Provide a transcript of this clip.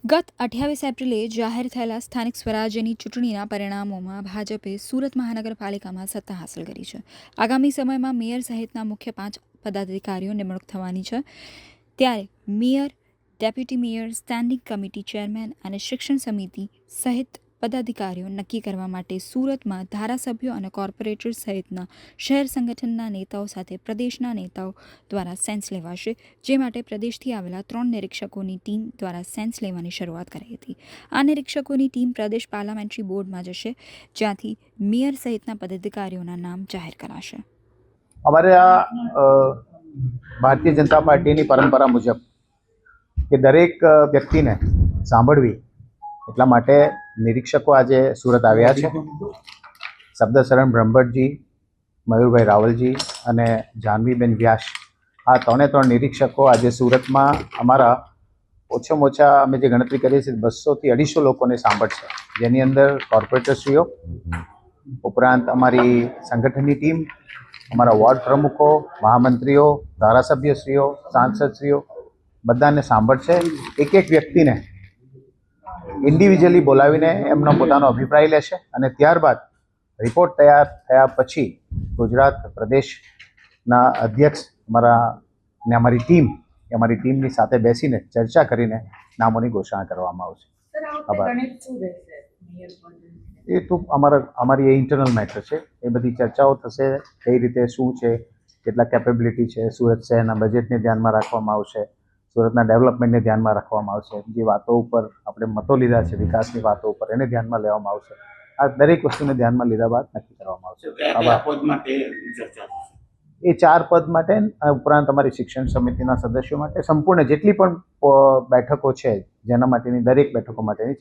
ગત 28 એપ્રિલે જાહેર થયેલા સ્થાનિક સ્વરાજ્યની ચૂંટણીના પરિણામોમાં ભાજપે સુરત મહાનગરપાલિકામાં સત્તા હાંસલ કરી છે. આગામી સમયમાં મેયર સહિતના મુખ્ય 5 પદાધિકારીઓ નિમણૂક થવાની છે. ત્યારે mayor, deputy mayor, standing committee chairman અને શિક્ષણ સમિતિ સહિત પદાધિકારીઓ નક્કી કરવા માટે સુરતમાં ધારાસભ્યો અને કોર્પોરેટર સહિતના શહેર સંગઠનના નેતાઓ સાથે પ્રદેશના નેતાઓ દ્વારા સેન્સ લેવાશે, જે માટે પ્રદેશથી આવેલા 3 નિરીક્ષકોની ટીમ દ્વારા સેન્સ લેવાની શરૂઆત કરી હતી. આ નિરીક્ષકોની ટીમ પ્રદેશ પાર્લામેન્ટરી બોર્ડમાં જશે, જ્યાંથી મેયર સહિતના પદાધિકારીઓના નામ જાહેર કરાશે. અમારે ભારતીય જનતા પાર્ટીની પરંપરા મુજબ કે દરેક વ્યક્તિને સાંભળવી એટલા માટે નિરીક્ષકો આજે સુરત આવ્યા છે. શબ્દશરણ બ્રહ્મભટ્ટજી, મયુરભાઈ રાવલજી અને જાહ્નવીબેન વ્યાસ, આ 3 નિરીક્ષકો આજે સુરતમાં અમારા ઓછામાં ઓછા અમે જે ગણતરી કરીએ છીએ 200 થી 250 લોકોને સાંભળશે, જેની અંદર કોર્પોરેટરશ્રીઓ ઉપરાંત અમારી સંગઠનની ટીમ, અમારા વોર્ડ પ્રમુખો, મહામંત્રીઓ, ધારાસભ્યશ્રીઓ, સાંસદશ્રીઓ બધાને સાંભળશે. એક વ્યક્તિને ઇન્ડિવિજ્યુઅલી બોલાવીને એમનો પોતાનો અભિપ્રાય લેશે અને ત્યારબાદ રિપોર્ટ તૈયાર થયા પછી ગુજરાત પ્રદેશના અધ્યક્ષ અમારી ટીમની સાથે બેસીને ચર્ચા કરીને નામોની ઘોષણા કરવામાં આવશે. એ તો અમારી એ ઇન્ટરનલ મેટર છે. એ બધી ચર્ચાઓ થશે. કઈ રીતે શું છે, કેટલા કેપેબિલિટી છે, સુરત શહેરના બજેટને ધ્યાનમાં રાખવામાં આવશે, સુરતના ડેવલપમેન્ટને ધ્યાનમાં રાખવામાં આવશે, જે વાતો ઉપર આપણે મતો લીધા છે વિકાસની વાતો ઉપર એને ધ્યાનમાં લેવામાં આવશે. આ દરેક વસ્તુને ધ્યાનમાં લીધા બાદ નક્કી કરવામાં આવશે. એ 4 પદ માટે ઉપરાંત અમારી શિક્ષણ સમિતિના સદસ્યો માટે સંપૂર્ણ જેટલી પણ બેઠકો છે જેના માટેની દરેક બેઠકો માટેની